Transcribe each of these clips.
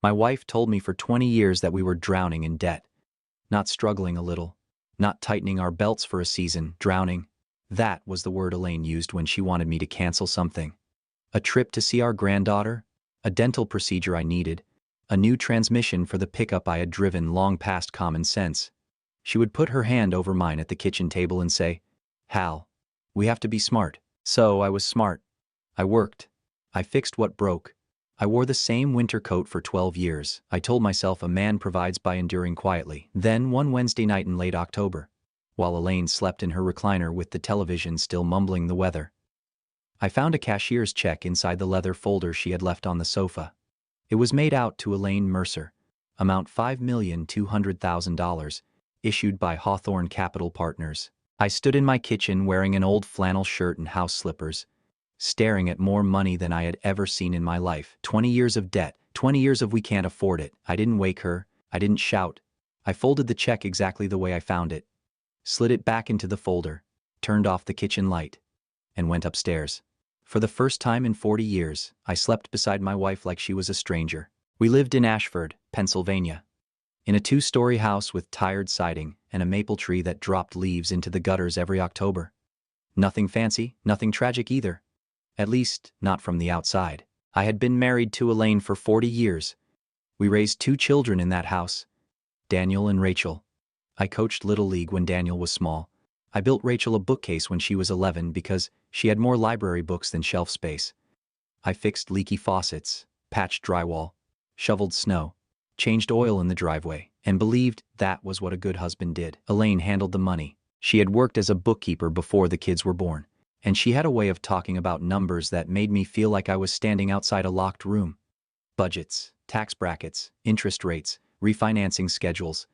My wife told me for 20 years that we were drowning in debt. Not struggling a little. Not tightening our belts for a season, drowning. That was the word Elaine used when she wanted me to cancel something. A trip to see our granddaughter, a dental procedure I needed, a new transmission for the pickup I had driven long past common sense. She would put her hand over mine at the kitchen table and say, "Hal, we have to be smart." So I was smart. I worked. I fixed what broke. I wore the same winter coat for 12 years. I told myself a man provides by enduring quietly. Then one Wednesday night in late October, while Elaine slept in her recliner with the television still mumbling the weather, I found a cashier's check inside the leather folder she had left on the sofa. It was made out to Elaine Mercer, amount $5,200,000, issued by Hawthorne Capital Partners. I stood in my kitchen wearing an old flannel shirt and house slippers, staring at more money than I had ever seen in my life. 20 years of debt, 20 years of we can't afford it. I didn't wake her, I didn't shout. I folded the check exactly the way I found it, slid it back into the folder, turned off the kitchen light, and went upstairs. For the first time in 40 years, I slept beside my wife like she was a stranger. We lived in Ashford, Pennsylvania, in a 2-story house with tired siding and a maple tree that dropped leaves into the gutters every October. Nothing fancy, nothing tragic either. At least, not from the outside. I had been married to Elaine for 40 years. We raised 2 children in that house, Daniel and Rachel. I coached Little League when Daniel was small. I built Rachel a bookcase when she was 11 because she had more library books than shelf space. I fixed leaky faucets, patched drywall, shoveled snow, changed oil in the driveway, and believed that was what a good husband did. Elaine handled the money. She had worked as a bookkeeper before the kids were born, and she had a way of talking about numbers that made me feel like I was standing outside a locked room. Budgets, tax brackets, interest rates, refinancing schedules.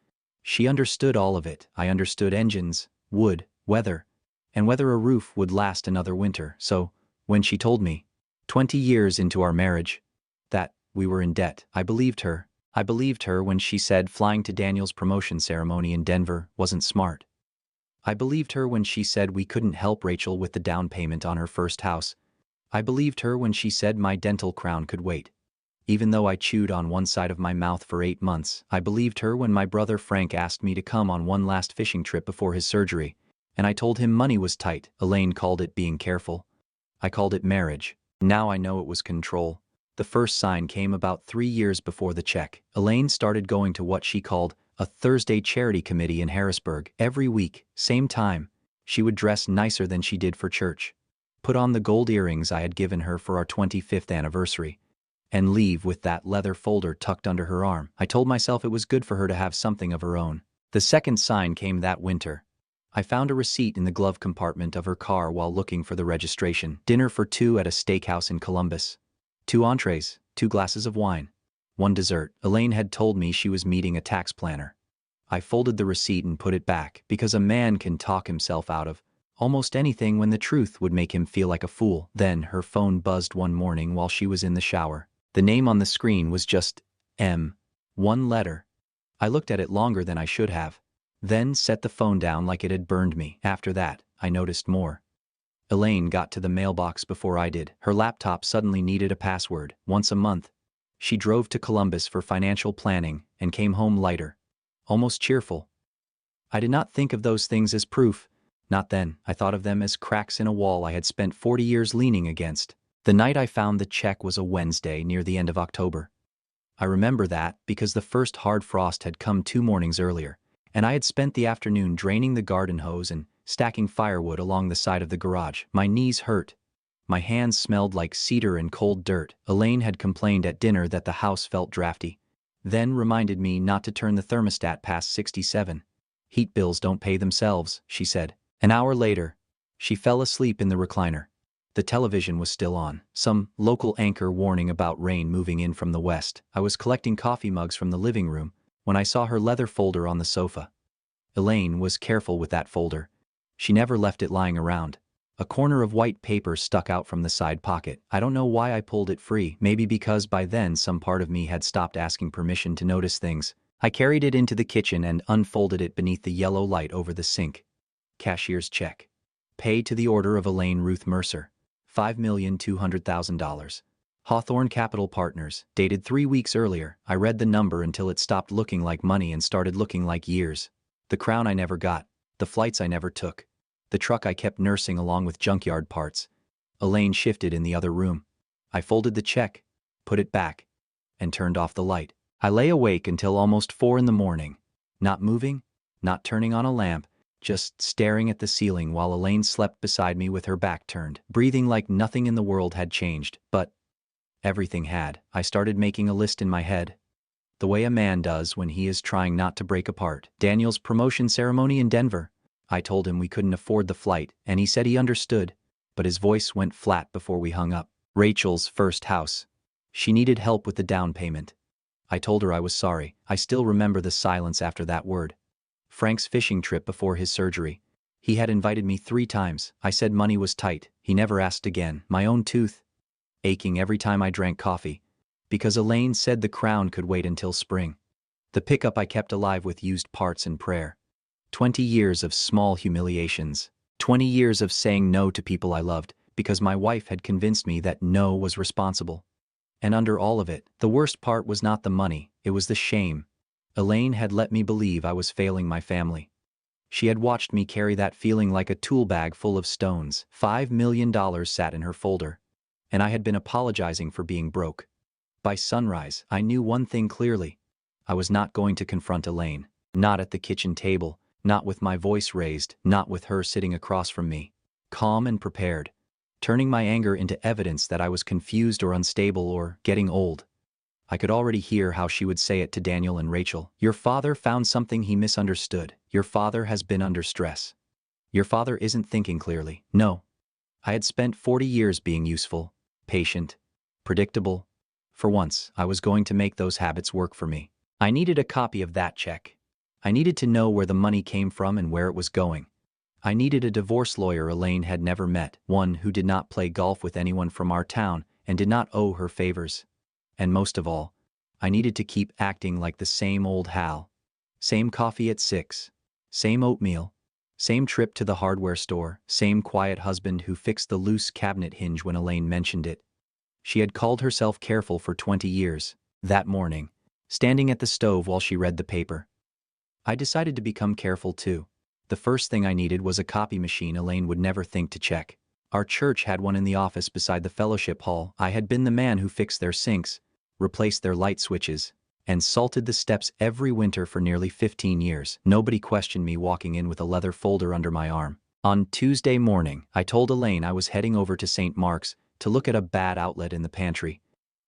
She understood all of it. I understood engines, wood, weather, and whether a roof would last another winter. So, when she told me, 20 years into our marriage, that we were in debt, I believed her. I believed her when she said flying to Daniel's promotion ceremony in Denver wasn't smart. I believed her when she said we couldn't help Rachel with the down payment on her first house. I believed her when she said my dental crown could wait. Even though I chewed on one side of my mouth for 8 months, I believed her when my brother Frank asked me to come on one last fishing trip before his surgery, and I told him money was tight. Elaine called it being careful. I called it marriage. Now I know it was control. The first sign came about 3 years before the check. Elaine started going to what she called a Thursday charity committee in Harrisburg. Every week, same time, she would dress nicer than she did for church, put on the gold earrings I had given her for our 25th anniversary, and leave with that leather folder tucked under her arm. I told myself it was good for her to have something of her own. The second sign came that winter. I found a receipt in the glove compartment of her car while looking for the registration. Dinner for 2 at a steakhouse in Columbus. 2 entrees, 2 glasses of wine, 1 dessert. Elaine had told me she was meeting a tax planner. I folded the receipt and put it back because a man can talk himself out of almost anything when the truth would make him feel like a fool. Then her phone buzzed one morning while she was in the shower. The name on the screen was just M. 1 letter. I looked at it longer than I should have, then set the phone down like it had burned me. After that, I noticed more. Elaine got to the mailbox before I did. Her laptop suddenly needed a password. Once a month, she drove to Columbus for financial planning and came home lighter, almost cheerful. I did not think of those things as proof. Not then. I thought of them as cracks in a wall I had spent 40 years leaning against. The night I found the check was a Wednesday near the end of October. I remember that because the first hard frost had come 2 mornings earlier, and I had spent the afternoon draining the garden hose and stacking firewood along the side of the garage. My knees hurt. My hands smelled like cedar and cold dirt. Elaine had complained at dinner that the house felt drafty, then reminded me not to turn the thermostat past 67. Heat bills don't pay themselves, she said. An hour later, she fell asleep in the recliner. The television was still on, some local anchor warning about rain moving in from the west. I was collecting coffee mugs from the living room when I saw her leather folder on the sofa. Elaine was careful with that folder. She never left it lying around. A corner of white paper stuck out from the side pocket. I don't know why I pulled it free, maybe because by then some part of me had stopped asking permission to notice things. I carried it into the kitchen and unfolded it beneath the yellow light over the sink. Cashier's check. Pay to the order of Elaine Ruth Mercer. $5,200,000. Hawthorne Capital Partners, dated 3 weeks earlier. I read the number until it stopped looking like money and started looking like years. The crown I never got, the flights I never took, the truck I kept nursing along with junkyard parts. Elaine shifted in the other room. I folded the check, put it back, and turned off the light. I lay awake until almost 4 in the morning, not moving, not turning on a lamp, just staring at the ceiling while Elaine slept beside me with her back turned, breathing like nothing in the world had changed. But everything had. I started making a list in my head, the way a man does when he is trying not to break apart. Daniel's promotion ceremony in Denver. I told him we couldn't afford the flight, and he said he understood, but his voice went flat before we hung up. Rachel's first house. She needed help with the down payment. I told her I was sorry. I still remember the silence after that word. Frank's fishing trip before his surgery. He had invited me 3 times. I said money was tight. He never asked again. My own tooth aching every time I drank coffee, because Elaine said the crown could wait until spring. The pickup I kept alive with used parts and prayer. 20 years of small humiliations. 20 years of saying no to people I loved, because my wife had convinced me that no was responsible. And under all of it, the worst part was not the money, it was the shame. Elaine had let me believe I was failing my family. She had watched me carry that feeling like a tool bag full of stones. $5 million sat in her folder, and I had been apologizing for being broke. By sunrise, I knew one thing clearly. I was not going to confront Elaine. Not at the kitchen table, not with my voice raised, not with her sitting across from me, calm and prepared, turning my anger into evidence that I was confused or unstable or getting old. I could already hear how she would say it to Daniel and Rachel. Your father found something he misunderstood. Your father has been under stress. Your father isn't thinking clearly. No. I had spent 40 years being useful, patient, predictable. For once, I was going to make those habits work for me. I needed a copy of that check. I needed to know where the money came from and where it was going. I needed a divorce lawyer Elaine had never met, one who did not play golf with anyone from our town and did not owe her favors. And most of all, I needed to keep acting like the same old Hal. Same coffee at 6, same oatmeal, same trip to the hardware store, same quiet husband who fixed the loose cabinet hinge when Elaine mentioned it. She had called herself careful for 20 years. That morning, standing at the stove while she read the paper, I decided to become careful too. The first thing I needed was a copy machine Elaine would never think to check. Our church had one in the office beside the fellowship hall. I had been the man who fixed their sinks, replaced their light switches, and salted the steps every winter for nearly 15 years. Nobody questioned me walking in with a leather folder under my arm. On Tuesday morning, I told Elaine I was heading over to St. Mark's to look at a bad outlet in the pantry.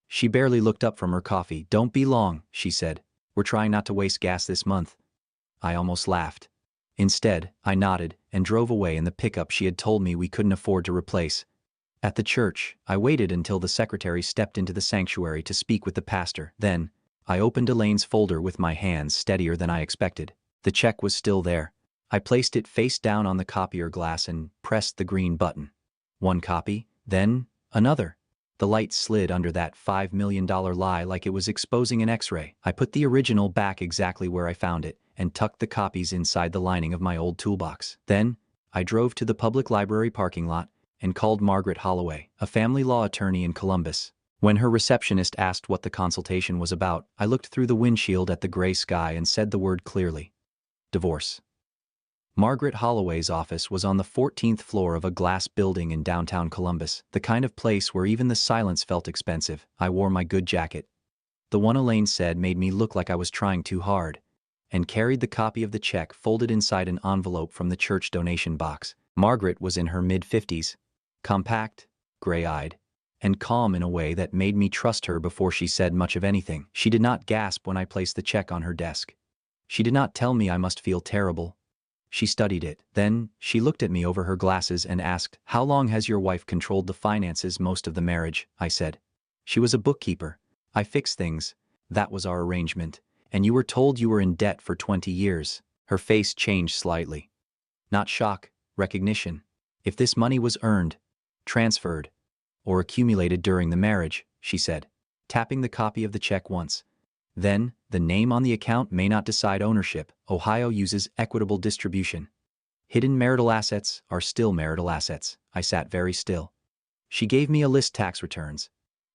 She barely looked up from her coffee. Don't be long, she said. We're trying not to waste gas this month. I almost laughed. Instead, I nodded and drove away in the pickup she had told me we couldn't afford to replace. At the church, I waited until the secretary stepped into the sanctuary to speak with the pastor. Then, I opened Elaine's folder with my hands steadier than I expected. The check was still there. I placed it face down on the copier glass and pressed the green button. One copy, then another. The light slid under that $5 million lie like it was exposing an X-ray. I put the original back exactly where I found it and tucked the copies inside the lining of my old toolbox. Then, I drove to the public library parking lot and called Margaret Holloway, a family law attorney in Columbus. When her receptionist asked what the consultation was about, I looked through the windshield at the gray sky and said the word clearly. Divorce. Margaret Holloway's office was on the 14th floor of a glass building in downtown Columbus, the kind of place where even the silence felt expensive. I wore my good jacket. The one Elaine said made me look like I was trying too hard, and carried the copy of the check folded inside an envelope from the church donation box. Margaret was in her mid-50s, compact, gray-eyed, and calm in a way that made me trust her before she said much of anything. She did not gasp when I placed the check on her desk. She did not tell me I must feel terrible. She studied it. Then, she looked at me over her glasses and asked, "How long has your wife controlled the finances most of the marriage?" I said. "She was a bookkeeper. I fixed things. That was our arrangement. And you were told you were in debt for 20 years. Her face changed slightly. Not shock, recognition. If this money was earned, transferred, or accumulated during the marriage, she said, tapping the copy of the check once. Then, the name on the account may not decide ownership. Ohio uses equitable distribution. Hidden marital assets are still marital assets. I sat very still. She gave me a list tax returns.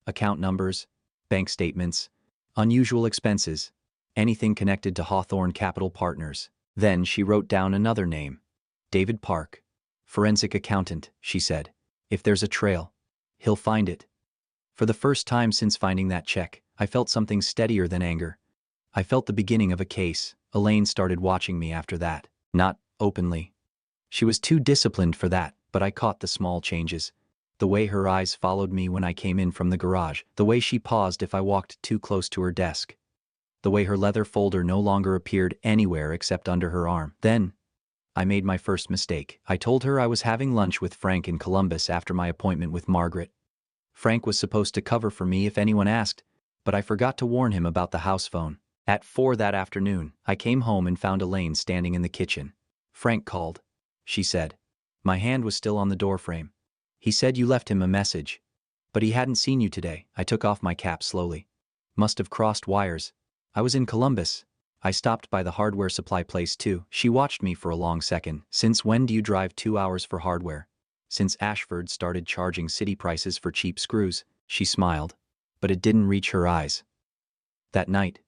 account numbers, bank statements, unusual expenses, anything connected to Hawthorne Capital Partners. Then she wrote down another name. David Park. Forensic accountant, she said. If there's a trail, he'll find it. For the first time since finding that check, I felt something steadier than anger. I felt the beginning of a case. Elaine started watching me after that. Not openly. She was too disciplined for that, but I caught the small changes. The way her eyes followed me when I came in from the garage, the way she paused if I walked too close to her desk, the way her leather folder no longer appeared anywhere except under her arm. Then, I made my first mistake. I told her I was having lunch with Frank in Columbus after my appointment with Margaret. Frank was supposed to cover for me if anyone asked, but I forgot to warn him about the house phone. At 4 that afternoon, I came home and found Elaine standing in the kitchen. Frank called, she said. My hand was still on the doorframe. He said you left him a message, but he hadn't seen you today. I took off my cap slowly. Must have crossed wires. I was in Columbus. I stopped by the hardware supply place too. She watched me for a long second. Since when do you drive 2 hours for hardware? Since Ashford started charging city prices for cheap screws. She smiled, but it didn't reach her eyes. That night,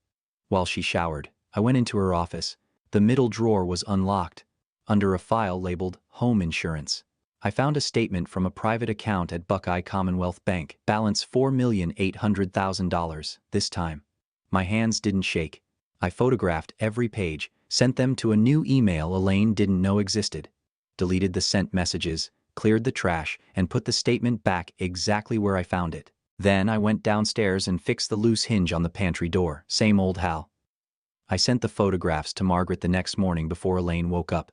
while she showered, I went into her office. The middle drawer was unlocked. Under a file labeled Home Insurance, I found a statement from a private account at Buckeye Commonwealth Bank. Balance $4,800,000. This time, my hands didn't shake. I photographed every page, sent them to a new email Elaine didn't know existed, deleted the sent messages, cleared the trash, and put the statement back exactly where I found it. Then I went downstairs and fixed the loose hinge on the pantry door. Same old Hal. I sent the photographs to Margaret the next morning before Elaine woke up.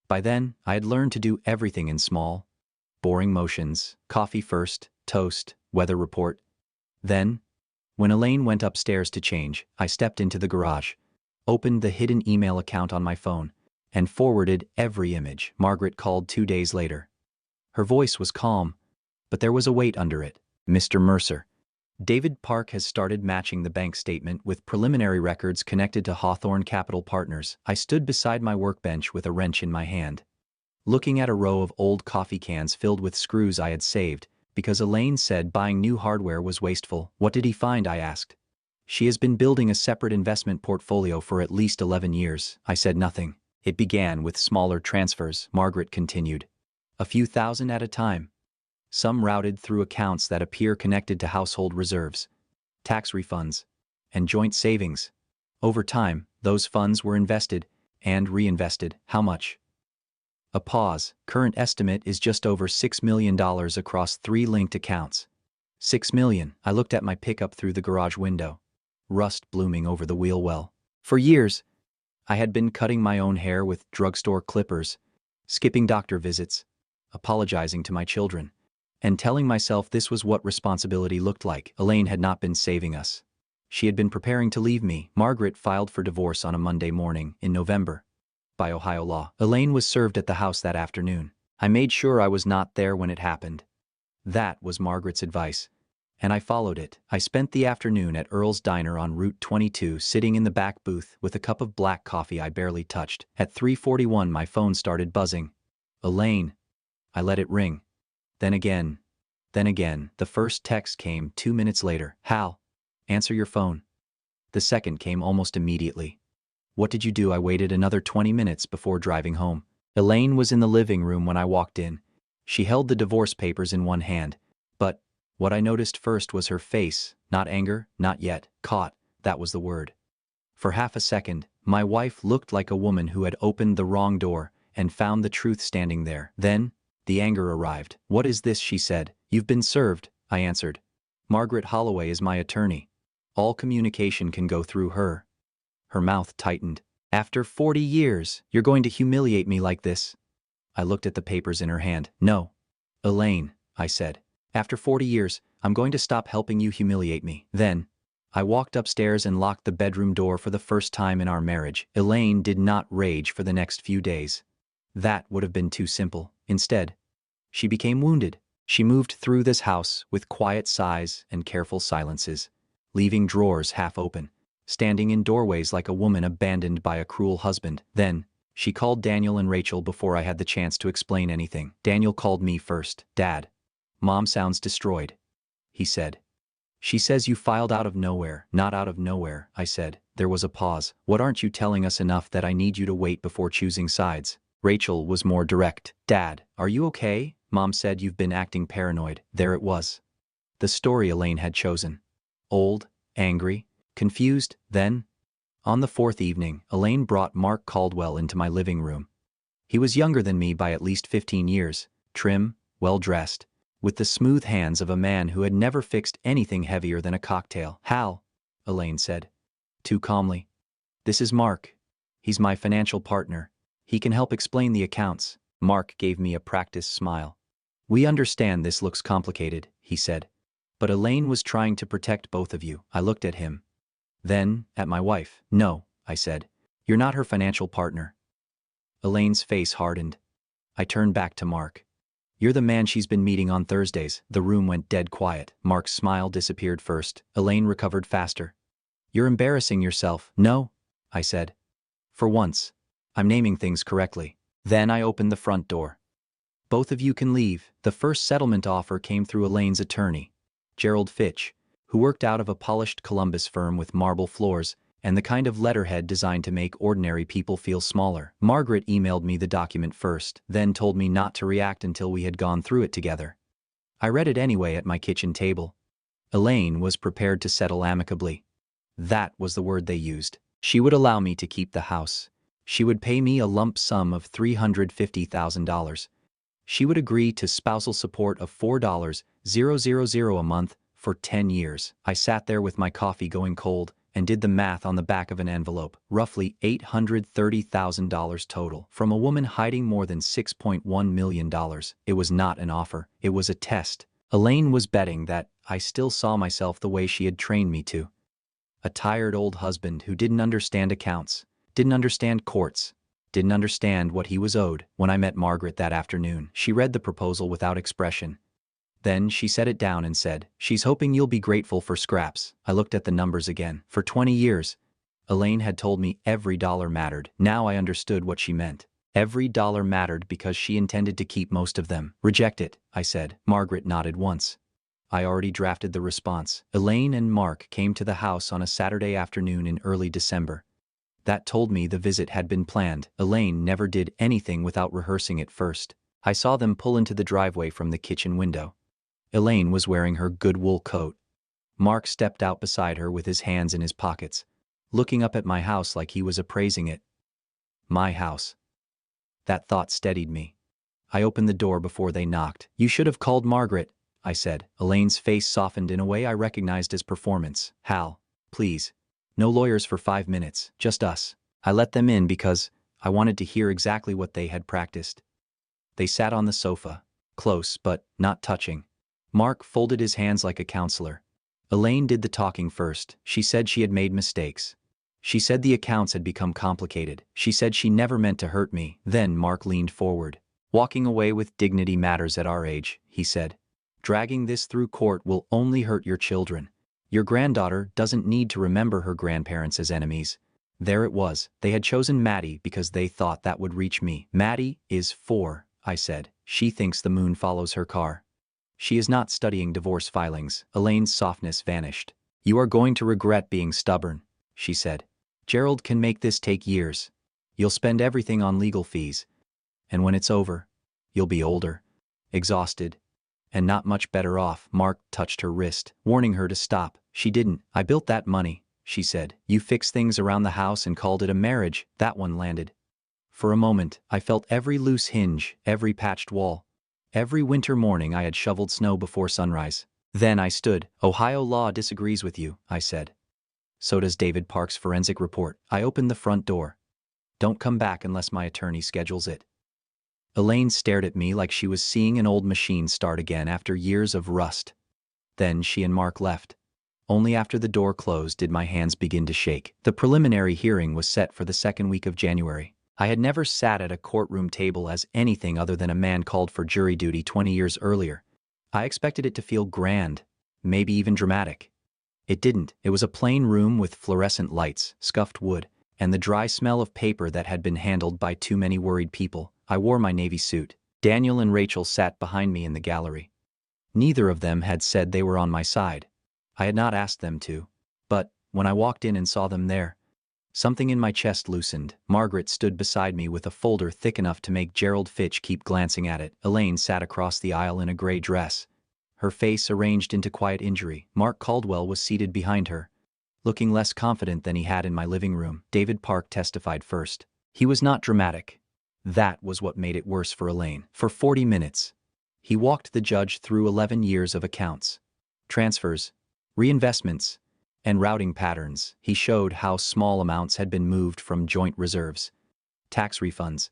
By then, I had learned to do everything in small, boring motions. Coffee first, toast, weather report. Then, when Elaine went upstairs to change, I stepped into the garage, opened the hidden email account on my phone, and forwarded every image. Margaret called 2 days later. Her voice was calm, but there was a weight under it. Mr. Mercer, David Park has started matching the bank statement with preliminary records connected to Hawthorne Capital Partners. I stood beside my workbench with a wrench in my hand, looking at a row of old coffee cans filled with screws I had saved, because Elaine said buying new hardware was wasteful. What did he find? I asked. She has been building a separate investment portfolio for at least 11 years. I said nothing. It began with smaller transfers, Margaret continued. A few thousand at a time. Some routed through accounts that appear connected to household reserves, tax refunds, and joint savings. Over time, those funds were invested and reinvested. How much? A pause. Current estimate is just over $6 million across 3 linked accounts. $6 million. I looked at my pickup through the garage window, rust blooming over the wheel well. For years, I had been cutting my own hair with drugstore clippers, skipping doctor visits, apologizing to my children, and telling myself this was what responsibility looked like. Elaine had not been saving us. She had been preparing to leave me. Margaret filed for divorce on a Monday morning in November. By Ohio law, Elaine was served at the house that afternoon. I made sure I was not there when it happened. That was Margaret's advice, and I followed it. I spent the afternoon at Earl's Diner on Route 22, sitting in the back booth with a cup of black coffee I barely touched. At 3:41, my phone started buzzing. Elaine. I let it ring. Then again. The first text came 2 minutes later. Hal, answer your phone. The second came almost immediately. What did you do? I waited another 20 minutes before driving home. Elaine was in the living room when I walked in. She held the divorce papers in one hand, but what I noticed first was her face. Not anger, not yet. Caught, that was the word. For half a second, my wife looked like a woman who had opened the wrong door and found the truth standing there. Then, the anger arrived. What is this? She said. You've been served, I answered. Margaret Holloway is my attorney. All communication can go through her. Her mouth tightened. After 40 years, you're going to humiliate me like this? I looked at the papers in her hand. No. Elaine, I said. After 40 years, I'm going to stop helping you humiliate me. Then, I walked upstairs and locked the bedroom door for the first time in our marriage. Elaine did not rage for the next few days. That would have been too simple. Instead, she became wounded. She moved through this house with quiet sighs and careful silences, leaving drawers half open, standing in doorways like a woman abandoned by a cruel husband. Then, she called Daniel and Rachel before I had the chance to explain anything. Daniel called me first. Dad, Mom sounds destroyed, he said. She says you filed out of nowhere. Not out of nowhere, I said. There was a pause. What, aren't you telling us enough that I need you to wait before choosing sides? Rachel was more direct. Dad, are you okay? Mom said you've been acting paranoid. There it was. The story Elaine had chosen. Old, angry, confused, then. On the fourth evening, Elaine brought Mark Caldwell into my living room. He was younger than me by at least 15 years, trim, well-dressed, with the smooth hands of a man who had never fixed anything heavier than a cocktail. Hal, Elaine said, too calmly. This is Mark. He's my financial partner. He can help explain the accounts. Mark gave me a practiced smile. We understand this looks complicated, he said. But Elaine was trying to protect both of you. I looked at him. Then, at my wife. No, I said. You're not her financial partner. Elaine's face hardened. I turned back to Mark. You're the man she's been meeting on Thursdays. The room went dead quiet. Mark's smile disappeared first. Elaine recovered faster. You're embarrassing yourself. No, I said. For once, I'm naming things correctly. Then I opened the front door. Both of you can leave. The first settlement offer came through Elaine's attorney, Gerald Fitch, who worked out of a polished Columbus firm with marble floors and the kind of letterhead designed to make ordinary people feel smaller. Margaret emailed me the document first, then told me not to react until we had gone through it together. I read it anyway at my kitchen table. Elaine was prepared to settle amicably. That was the word they used. She would allow me to keep the house. She would pay me a lump sum of $350,000. She would agree to spousal support of $4,000 a month for 10 years. I sat there with my coffee going cold and did the math on the back of an envelope, roughly $830,000 total, from a woman hiding more than $6.1 million. It was not an offer, it was a test. Elaine was betting that I still saw myself the way she had trained me to. A tired old husband who didn't understand accounts, didn't understand courts, didn't understand what he was owed. When I met Margaret that afternoon, she read the proposal without expression. Then she set it down and said, she's hoping you'll be grateful for scraps. I looked at the numbers again. For 20 years, Elaine had told me every dollar mattered. Now I understood what she meant. Every dollar mattered because she intended to keep most of them. Reject it, I said. Margaret nodded once. I already drafted the response. Elaine and Mark came to the house on a Saturday afternoon in early December. That told me the visit had been planned. Elaine never did anything without rehearsing it first. I saw them pull into the driveway from the kitchen window. Elaine was wearing her good wool coat. Mark stepped out beside her with his hands in his pockets, looking up at my house like he was appraising it. My house. That thought steadied me. I opened the door before they knocked. You should have called Margaret, I said. Elaine's face softened in a way I recognized as performance. Hal, please. No lawyers for 5 minutes, just us. I let them in because I wanted to hear exactly what they had practiced. They sat on the sofa, close but not touching. Mark folded his hands like a counselor. Elaine did the talking first. She said she had made mistakes. She said the accounts had become complicated. She said she never meant to hurt me. Then Mark leaned forward. Walking away with dignity matters at our age, he said. Dragging this through court will only hurt your children. Your granddaughter doesn't need to remember her grandparents as enemies. There it was. They had chosen Maddie because they thought that would reach me. Maddie is 4, I said. She thinks the moon follows her car. She is not studying divorce filings. Elaine's softness vanished. You are going to regret being stubborn, she said. Gerald can make this take years. You'll spend everything on legal fees. And when it's over, you'll be older, exhausted, and not much better off. Mark touched her wrist, warning her to stop. She didn't. I built that money, she said. You fixed things around the house and called it a marriage. That one landed. For a moment, I felt every loose hinge, every patched wall. Every winter morning I had shoveled snow before sunrise. Then I stood. Ohio law disagrees with you, I said. So does David Park's forensic report. I opened the front door. Don't come back unless my attorney schedules it. Elaine stared at me like she was seeing an old machine start again after years of rust. Then she and Mark left. Only after the door closed did my hands begin to shake. The preliminary hearing was set for the second week of January. I had never sat at a courtroom table as anything other than a man called for jury duty 20 years earlier. I expected it to feel grand, maybe even dramatic. It didn't. It was a plain room with fluorescent lights, scuffed wood, and the dry smell of paper that had been handled by too many worried people. I wore my navy suit. Daniel and Rachel sat behind me in the gallery. Neither of them had said they were on my side. I had not asked them to. But, when I walked in and saw them there, something in my chest loosened. Margaret stood beside me with a folder thick enough to make Gerald Fitch keep glancing at it. Elaine sat across the aisle in a gray dress, her face arranged into quiet injury. Mark Caldwell was seated behind her, looking less confident than he had in my living room. David Park testified first. He was not dramatic. That was what made it worse for Elaine. For 40 minutes, he walked the judge through 11 years of accounts, transfers, reinvestments, and routing patterns. He showed how small amounts had been moved from joint reserves, tax refunds,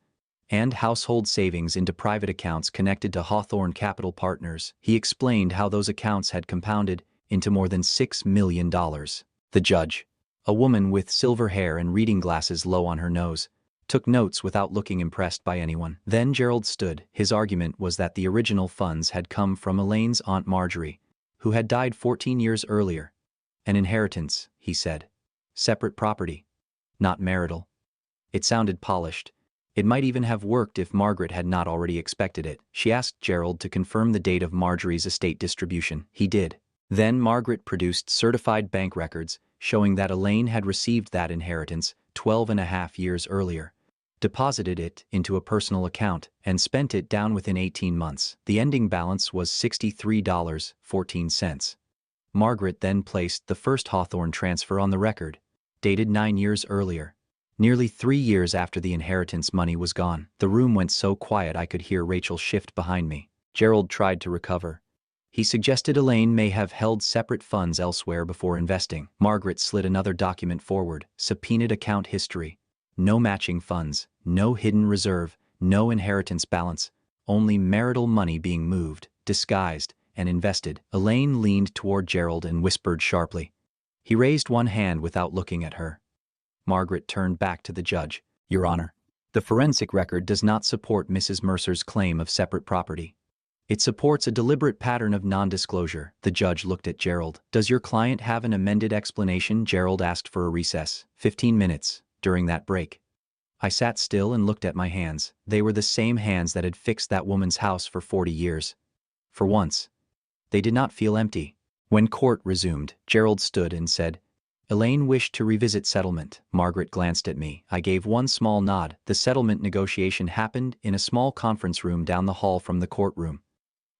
and household savings into private accounts connected to Hawthorne Capital Partners. He explained how those accounts had compounded into more than $6 million. The judge, a woman with silver hair and reading glasses low on her nose, took notes without looking impressed by anyone. Then Gerald stood. His argument was that the original funds had come from Elaine's Aunt Marjorie, who had died 14 years earlier. An inheritance, he said. Separate property. Not marital. It sounded polished. It might even have worked if Margaret had not already expected it. She asked Gerald to confirm the date of Marjorie's estate distribution. He did. Then Margaret produced certified bank records showing that Elaine had received that inheritance 12.5 years earlier, deposited it into a personal account, and spent it down within 18 months. The ending balance was $63.14. Margaret then placed the first Hawthorne transfer on the record, dated 9 years earlier. Nearly 3 years after the inheritance money was gone. The room went so quiet I could hear Rachel shift behind me. Gerald tried to recover. He suggested Elaine may have held separate funds elsewhere before investing. Margaret slid another document forward, subpoenaed account history. No matching funds, no hidden reserve, no inheritance balance, only marital money being moved, disguised, and invested. Elaine leaned toward Gerald and whispered sharply. He raised one hand without looking at her. Margaret turned back to the judge. Your Honor, the forensic record does not support Mrs. Mercer's claim of separate property. It supports a deliberate pattern of non-disclosure. The judge looked at Gerald. Does your client have an amended explanation? Gerald asked for a recess. 15 minutes. During that break, I sat still and looked at my hands. They were the same hands that had fixed that woman's house for 40 years. For once, they did not feel empty. When court resumed, Gerald stood and said, Elaine wished to revisit settlement. Margaret glanced at me. I gave one small nod. The settlement negotiation happened in a small conference room down the hall from the courtroom.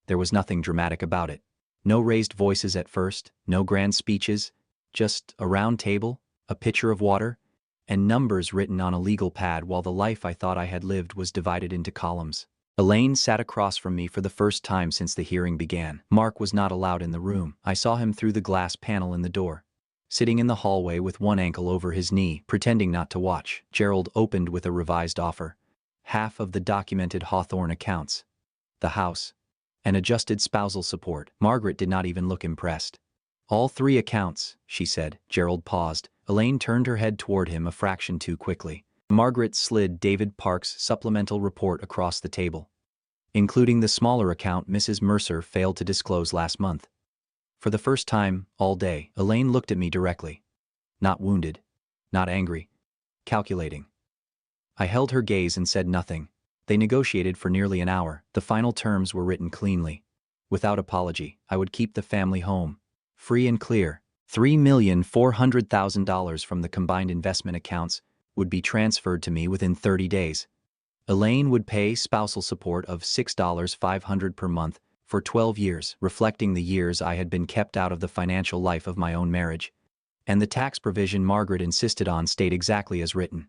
There was nothing dramatic about it. No raised voices at first, no grand speeches, just a round table, a pitcher of water, and numbers written on a legal pad while the life I thought I had lived was divided into columns. Elaine sat across from me for the first time since the hearing began. Mark was not allowed in the room. I saw him through the glass panel in the door, sitting in the hallway with one ankle over his knee, pretending not to watch. Gerald opened with a revised offer. Half of the documented Hawthorne accounts, the house, and adjusted spousal support. Margaret did not even look impressed. All 3 accounts, she said. Gerald paused. Elaine turned her head toward him a fraction too quickly. Margaret slid David Park's supplemental report across the table, including the smaller account Mrs. Mercer failed to disclose last month. For the first time, all day, Elaine looked at me directly. Not wounded, not angry, calculating. I held her gaze and said nothing. They negotiated for nearly an hour. The final terms were written cleanly. Without apology, I would keep the family home, free and clear. $3,400,000 from the combined investment accounts would be transferred to me within 30 days. Elaine would pay spousal support of $6,500 per month for 12 years, reflecting the years I had been kept out of the financial life of my own marriage. And the tax provision Margaret insisted on stayed exactly as written.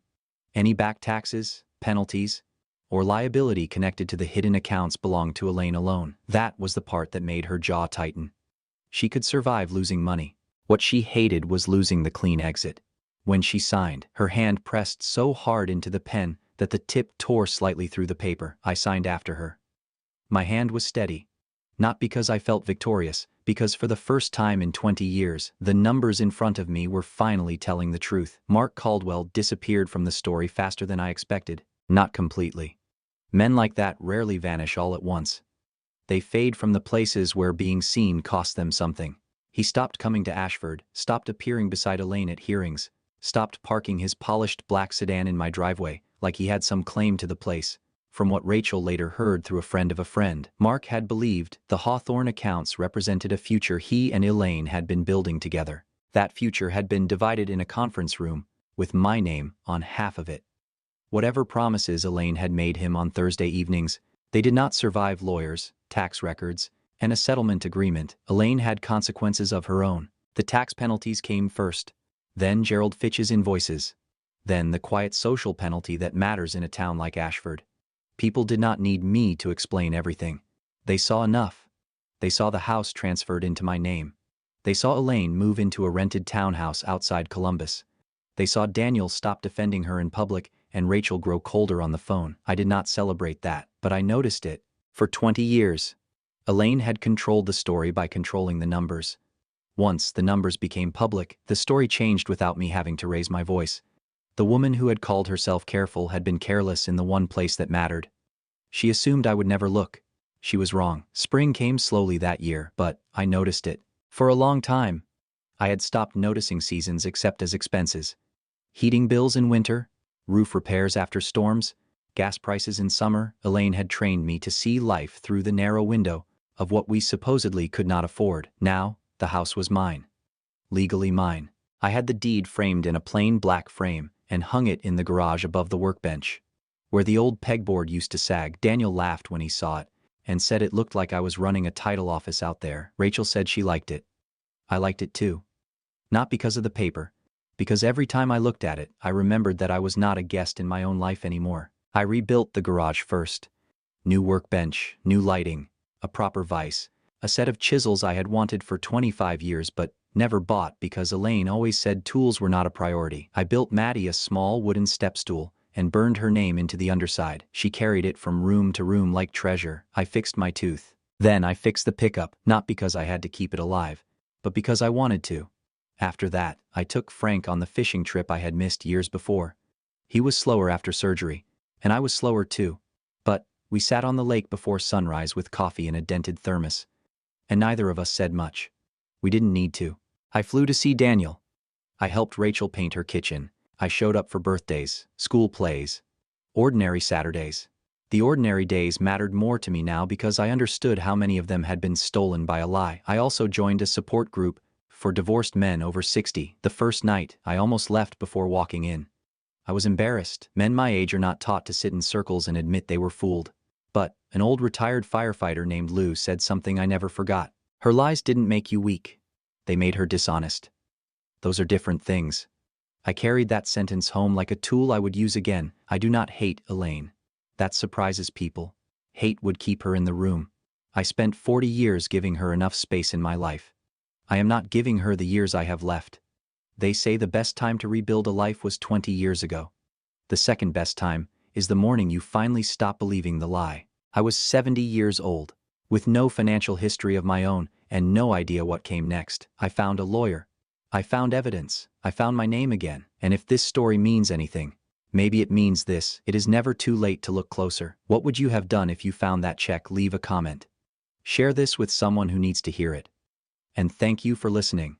Any back taxes, penalties, or liability connected to the hidden accounts belonged to Elaine alone. That was the part that made her jaw tighten. She could survive losing money. What she hated was losing the clean exit. When she signed, her hand pressed so hard into the pen that the tip tore slightly through the paper. I signed after her. My hand was steady. Not because I felt victorious, because for the first time in 20 years, the numbers in front of me were finally telling the truth. Mark Caldwell disappeared from the story faster than I expected. Not completely. Men like that rarely vanish all at once. They fade from the places where being seen cost them something. He stopped coming to Ashford, stopped appearing beside Elaine at hearings, stopped parking his polished black sedan in my driveway like he had some claim to the place. from what Rachel later heard through a friend of a friend. Mark had believed the Hawthorne accounts represented a future he and Elaine had been building together. That future had been divided in a conference room, with my name on half of it. Whatever promises Elaine had made him on Thursday evenings, they did not survive lawyers, tax records, and a settlement agreement. Elaine had consequences of her own. The tax penalties came first, then Gerald Fitch's invoices, then the quiet social penalty that matters in a town like Ashford. People did not need me to explain everything. They saw enough. They saw the house transferred into my name. They saw Elaine move into a rented townhouse outside Columbus. They saw Daniel stop defending her in public and Rachel grow colder on the phone. I did not celebrate that, but I noticed it. For 20 years, Elaine had controlled the story by controlling the numbers. Once the numbers became public, the story changed without me having to raise my voice. The woman who had called herself careful had been careless in the one place that mattered. She assumed I would never look. She was wrong. Spring came slowly that year, but I noticed it. For a long time, I had stopped noticing seasons except as expenses. Heating bills in winter, roof repairs after storms, gas prices in summer. Elaine had trained me to see life through the narrow window of what we supposedly could not afford. Now, the house was mine. Legally mine. I had the deed framed in a plain black frame and hung it in the garage above the workbench, where the old pegboard used to sag. Daniel laughed when he saw it and said it looked like I was running a title office out there. Rachel said she liked it. I liked it too. Not because of the paper, because every time I looked at it, I remembered that I was not a guest in my own life anymore. I rebuilt the garage first. New workbench, new lighting, a proper vise, a set of chisels I had wanted for 25 years but never bought because Elaine always said tools were not a priority. I built Maddie a small wooden step stool and burned her name into the underside. She carried it from room to room like treasure. I fixed my tooth. Then I fixed the pickup, not because I had to keep it alive, but because I wanted to. After that, I took Frank on the fishing trip I had missed years before. He was slower after surgery, and I was slower too. But we sat on the lake before sunrise with coffee in a dented thermos, and neither of us said much. We didn't need to. I flew to see Daniel. I helped Rachel paint her kitchen. I showed up for birthdays, school plays, ordinary Saturdays. The ordinary days mattered more to me now because I understood how many of them had been stolen by a lie. I also joined a support group for divorced men over 60. The first night, I almost left before walking in. I was embarrassed. Men my age are not taught to sit in circles and admit they were fooled. But an old retired firefighter named Lou said something I never forgot. Her lies didn't make you weak. They made her dishonest. Those are different things. I carried that sentence home like a tool I would use again. I do not hate Elaine. That surprises people. Hate would keep her in the room. I spent 40 years giving her enough space in my life. I am not giving her the years I have left. They say the best time to rebuild a life was 20 years ago. The second best time is the morning you finally stop believing the lie. I was 70 years old, with no financial history of my own and no idea what came next. I found a lawyer. I found evidence. I found my name again. And if this story means anything, maybe it means this: it is never too late to look closer. What would you have done if you found that check? Leave a comment. Share this with someone who needs to hear it. And thank you for listening.